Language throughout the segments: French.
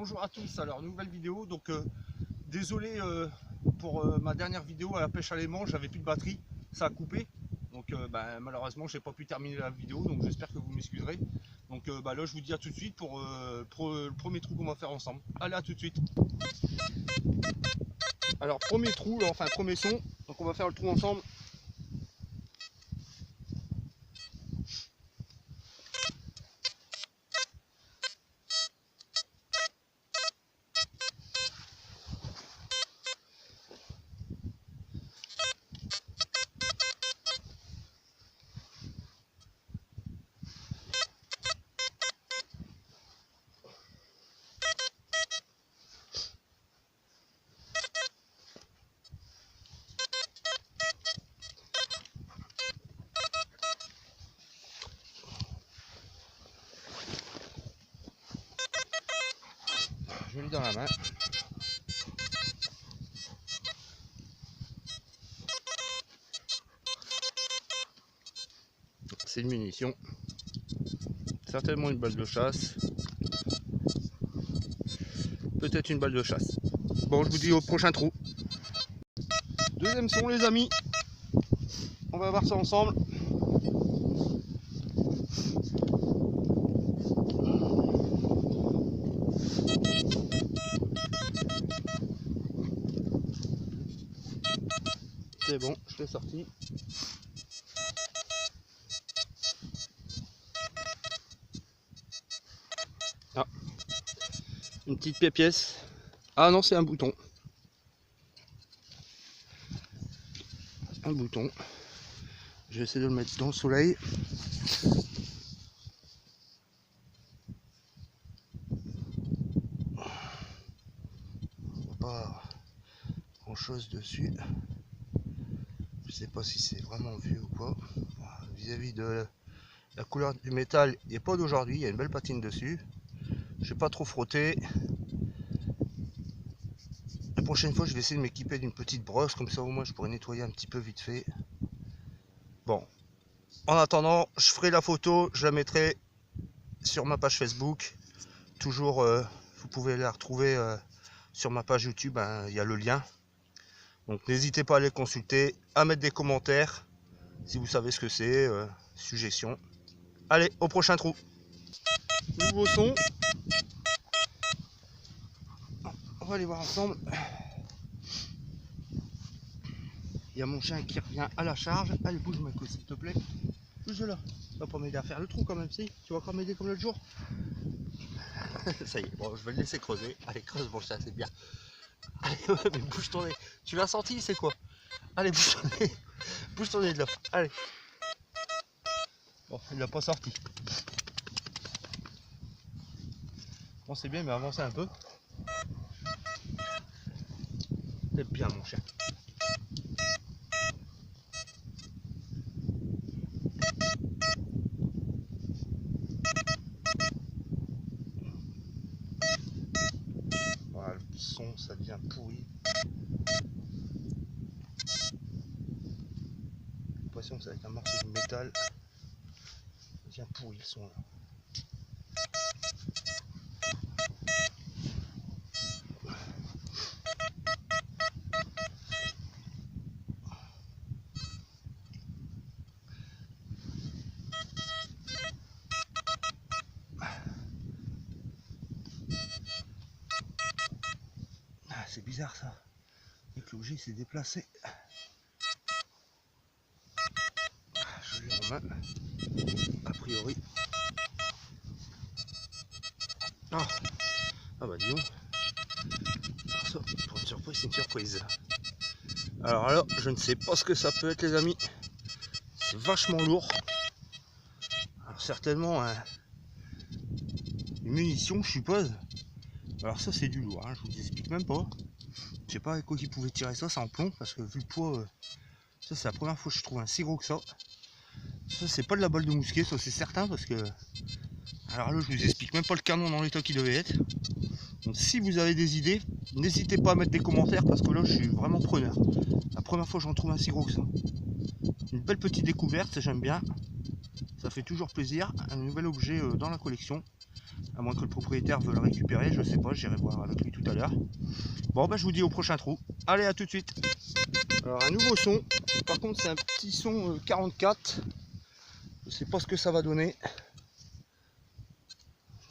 Bonjour à tous, alors nouvelle vidéo, donc désolé pour ma dernière vidéo à la pêche à l'aimant, j'avais plus de batterie, ça a coupé, donc malheureusement j'ai pas pu terminer la vidéo, donc j'espère que vous m'excuserez. Donc là je vous dis à tout de suite pour le premier trou qu'on va faire ensemble. Allez, à tout de suite. Alors premier trou, enfin premier son, donc on va faire le trou ensemble. Je l'ai dans la main. C'est une munition. Certainement une balle de chasse. Peut-être une balle de chasse. Bon, je vous dis au prochain trou. Deuxième son, les amis. On va voir ça ensemble. C'est bon, je l'ai sorti. Ah, une petite pièce. Ah non, c'est un bouton. Un bouton. Je vais essayer de le mettre dans le soleil. Pas grand chose dessus. Je sais pas si c'est vraiment vieux ou quoi. Vis-à-vis de la couleur du métal, il n'est pas d'aujourd'hui. Il y a une belle patine dessus. Je n'ai pas trop frotté. La prochaine fois, je vais essayer de m'équiper d'une petite brosse, comme ça au moins je pourrais nettoyer un petit peu vite fait. Bon, en attendant, je ferai la photo, je la mettrai sur ma page Facebook. Toujours, vous pouvez la retrouver sur ma page YouTube, il y a le lien. Donc n'hésitez pas à les consulter, à mettre des commentaires si vous savez ce que c'est, suggestions. Allez, au prochain trou. Nouveau son. On va aller voir ensemble. Il y a mon chien qui revient à la charge. Allez, bouge ma couille s'il te plaît. Bouge là. Tu vas pas m'aider à faire le trou quand même, si. Tu vas encore m'aider comme l'autre jour. Ça y est, bon, je vais le laisser creuser. Allez, creuse mon chat, c'est bien. Allez, ouais, mais bouge ton nez. Tu l'as senti, c'est quoi? Allez, bouge ton nez. Bouge ton nez de là. Allez. Bon, il l'a pas sorti. Bon, c'est bien, mais avancez un peu. C'est bien, mon chien. Voilà, le son, ça devient pourri. J'ai l'impression que ça va être un morceau de métal. Ça devient pourri le son là. C'est bizarre ça. Et que l'objet s'est déplacé. Je l'ai en main. A priori. Ah, ah bah dis donc. Alors ça, pour une surprise, c'est une surprise. Alors là, je ne sais pas ce que ça peut être les amis. C'est vachement lourd. Alors certainement une munition, je suppose. Alors ça c'est du lourd, hein, je vous explique même pas. Je sais pas avec quoi ils pouvaient tirer ça, c'est en plomb, parce que vu le poids, ça c'est la première fois que je trouve un si gros que ça. Ça c'est pas de la balle de mousquet, ça c'est certain, parce que... Alors là je vous explique même pas le canon dans l'état qu'il devait être. Donc si vous avez des idées, n'hésitez pas à mettre des commentaires, parce que là je suis vraiment preneur. La première fois que j'en trouve un si gros que ça. Une belle petite découverte, j'aime bien. Ça fait toujours plaisir, un nouvel objet dans la collection. À moins que le propriétaire veuille le récupérer, je sais pas, j'irai voir avec lui tout à l'heure. Bon bah je vous dis au prochain trou. Allez, à tout de suite. Alors un nouveau son, par contre c'est un petit son 44. Je sais pas ce que ça va donner. Je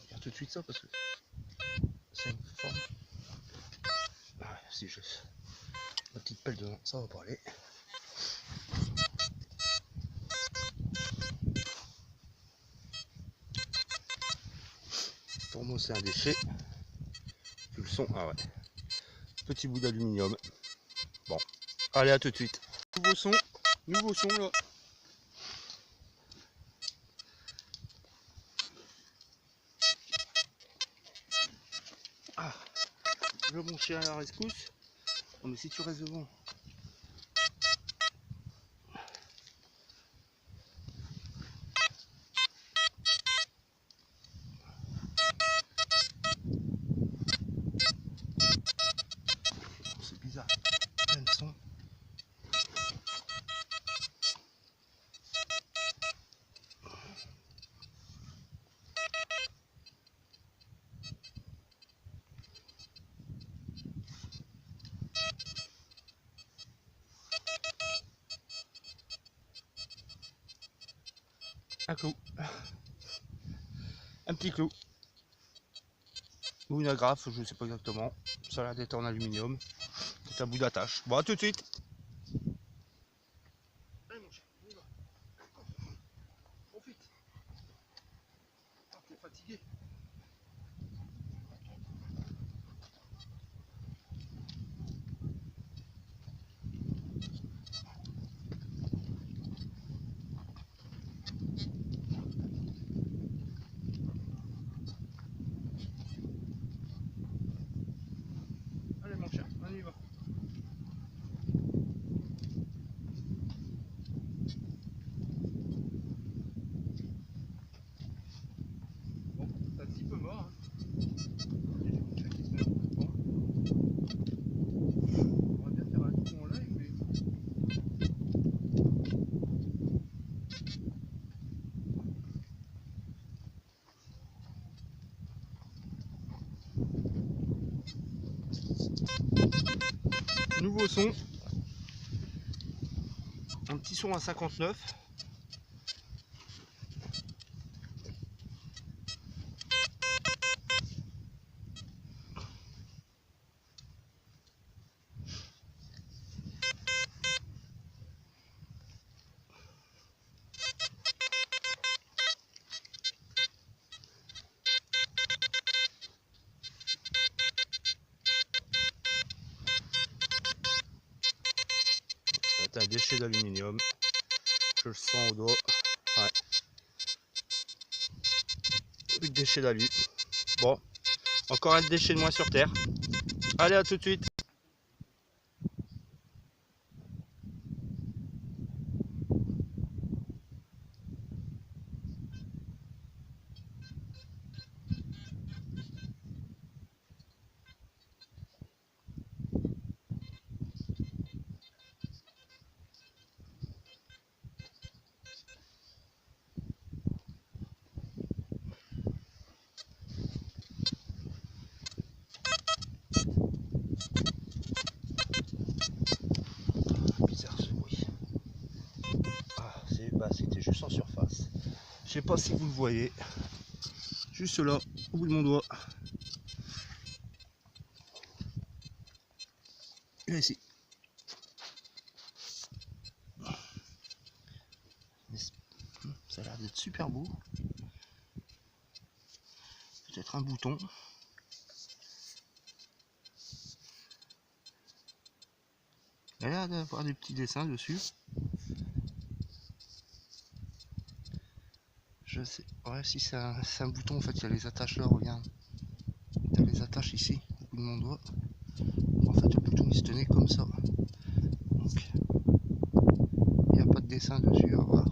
regarde tout de suite ça parce que c'est une forme. Ah, si je... Ma petite pelle devant, ça va pas aller. Pour moi c'est un déchet. Puis le son, ah ouais. Petit bout d'aluminium. Bon, allez, à tout de suite. Nouveau son là. Ah, le bon chien à la rescousse. Oh mais si tu restes devant. C'est bizarre. Plein de son. Un clou. Un petit clou. Ou une agrafe, je ne sais pas exactement. Ça a l'air d'être en aluminium. C'est un bout d'attache. Bon, à tout de suite. Allez mon chien, on y va. Profite. Ah, t'es fatigué. Allez mon chien, on y va. Bon, c'est un petit peu mort. Hein. On va bien faire un coup en live, mais... Nouveau son. Un petit son à 59. C'est un déchet d'aluminium. Je le sens au doigt. Ouais. Le déchet d'alu. Bon, encore un déchet de moins sur terre. Allez, à tout de suite. Bizarre ce bruit. Ah, c'était juste en surface. Je sais pas si vous le voyez. Juste là, au bout de mon doigt. Et ici. Ça a l'air d'être super beau. Peut-être un bouton. Il a l'air d'avoir des petits dessins dessus. Je sais. Ouais, si c'est un bouton, en fait, il y a les attaches là, regarde. Il y a les attaches ici, au bout de mon doigt. En fait, le bouton il se tenait comme ça. Donc, il n'y a pas de dessin dessus à voir.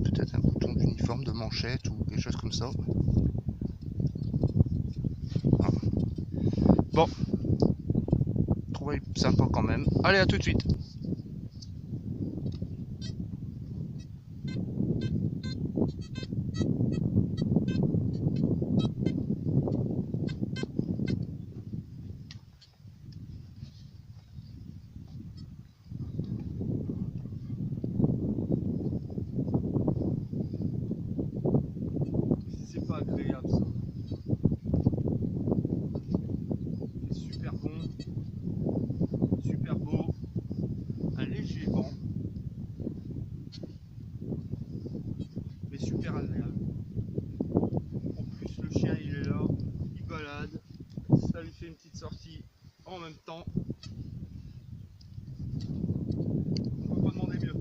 Peut-être un bouton d'uniforme, de manchette ou quelque chose comme ça. Ah. Bon, trouvé sympa quand même. Allez, à tout de suite. fait une petite sortie en même temps. On peut pas demander mieux.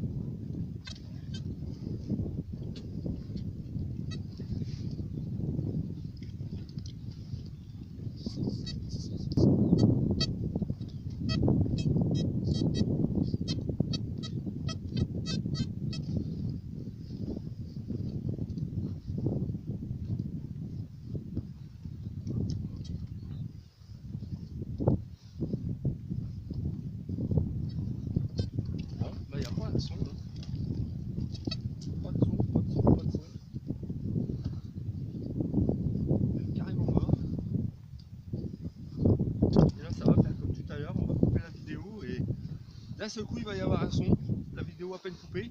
D'un seul coup il va y avoir un son, la vidéo à peine coupée.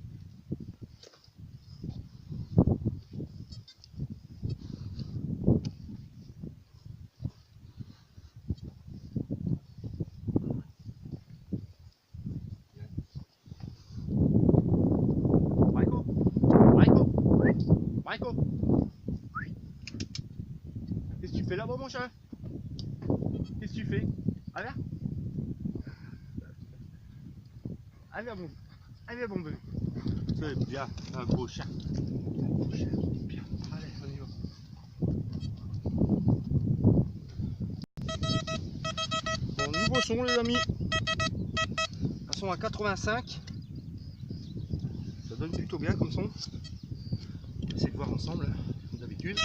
Michael, qu'est-ce que tu fais là-bas mon chat? Qu'est-ce que tu fais? Ah là? Allez mon, allez mon bébé. C'est bien, un beau chat. Bien, allez, on y va. Bon, nouveau son les amis. Un son à 85. Ça donne plutôt bien comme son. On va essayer de voir ensemble, comme d'habitude.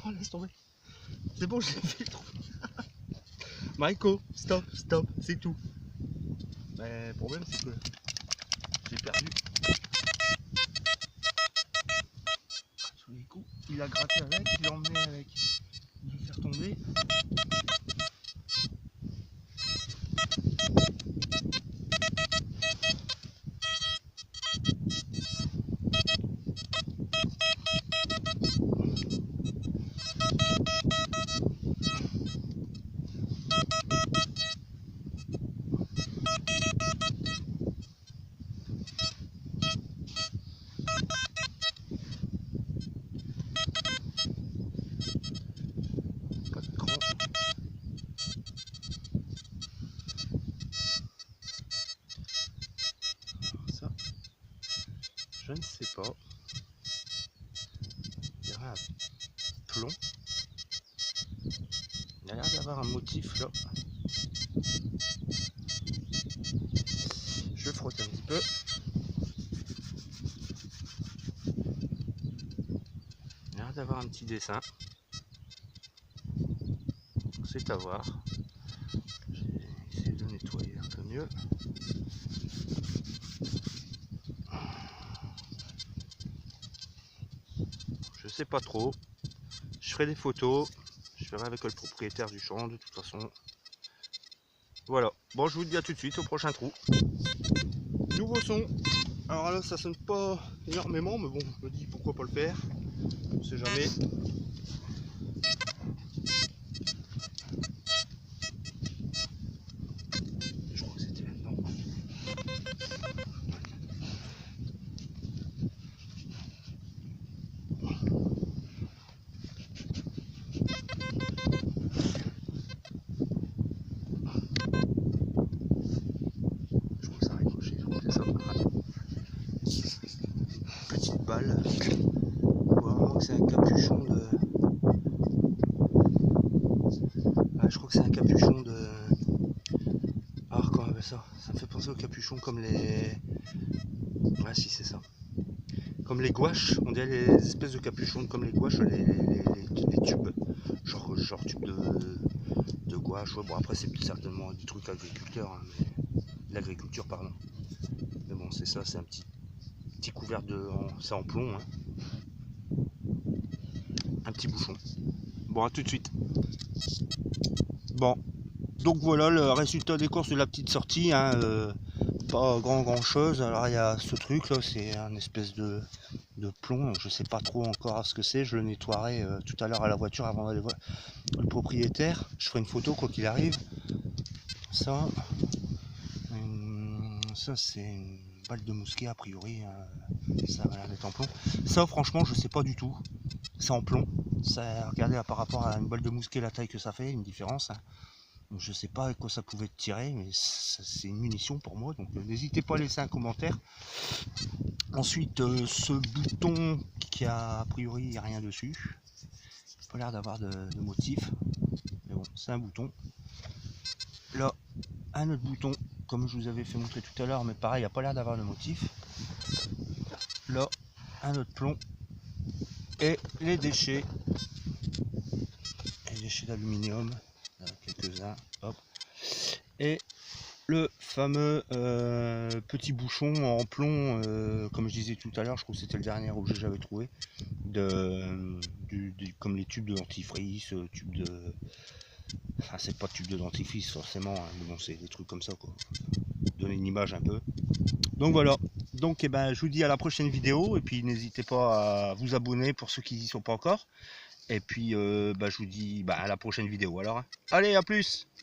Non, laisse tomber. C'est bon, j'ai fait le trou. Michael, stop, c'est tout. Mais le problème, c'est que j'ai perdu. Sur les coups, il a gratté avec, il l'a emmené avec. Il veut faire tomber. Ça, je ne sais pas. Il y aura un plomb. Il a l'air d'avoir un motif là. Je frotte un petit peu. Il a l'air d'avoir un petit dessin. C'est à voir. J'ai essayé de nettoyer un peu mieux. Je sais pas trop. Je ferai des photos. Je ferai avec le propriétaire du champ de toute façon. Voilà. Bon, je vous dis à tout de suite au prochain trou. Nouveau son. Alors là, ça sonne pas énormément, mais bon, je me dis pourquoi pas le faire. On sait jamais. Je crois que c'était là-dedans. Je crois que ça a accroché, je crois que c'est ça. Petite balle. Vraiment que c'est un capuchon de... Ah, je crois que c'est un capuchon de... Alors comment on appelle ça? Ça me fait penser aux capuchons comme les... Ah si, c'est ça. Comme les gouaches, on dirait les espèces de capuchons comme les gouaches, les tubes. Genre tube de gouache. Ouais, bon après c'est certainement du truc agriculteur, hein, mais... l'agriculture pardon. Mais bon c'est ça, c'est un petit couvert de... c'est en plomb. Hein. Un petit bouchon. Bon, à tout de suite. Bon, Donc voilà le résultat des courses de la petite sortie, hein, pas grand chose. Alors il y a ce truc là, c'est un espèce de plomb, je sais pas trop encore ce que c'est, je le nettoierai tout à l'heure à la voiture avant d'aller voir le propriétaire. Je ferai une photo quoi qu'il arrive. Ça c'est une balle de mousquet a priori, ça a l'air d'être en plomb. Ça franchement je sais pas du tout, c'est en plomb. Ça, regardez par rapport à une balle de mousquet la taille que ça fait, une différence. Hein. Donc, je sais pas à quoi ça pouvait tirer, mais c'est une munition pour moi, donc n'hésitez pas à laisser un commentaire. Ensuite ce bouton qui a priori il n'y a rien dessus, il n'a pas l'air d'avoir de motif, mais bon c'est un bouton. Là un autre bouton comme je vous avais fait montrer tout à l'heure, mais pareil il n'a pas l'air d'avoir de motif. Là un autre plomb et les déchets d'aluminium, quelques-uns, hop, et le fameux petit bouchon en plomb, comme je disais tout à l'heure, je crois que c'était le dernier objet que j'avais trouvé, comme les tubes de dentifrice, enfin c'est pas tube de dentifrice forcément, hein, mais bon c'est des trucs comme ça quoi, donner une image un peu. Donc voilà, donc eh ben, je vous dis à la prochaine vidéo, et puis n'hésitez pas à vous abonner pour ceux qui n'y sont pas encore, et puis je vous dis à la prochaine vidéo alors. Allez, à plus!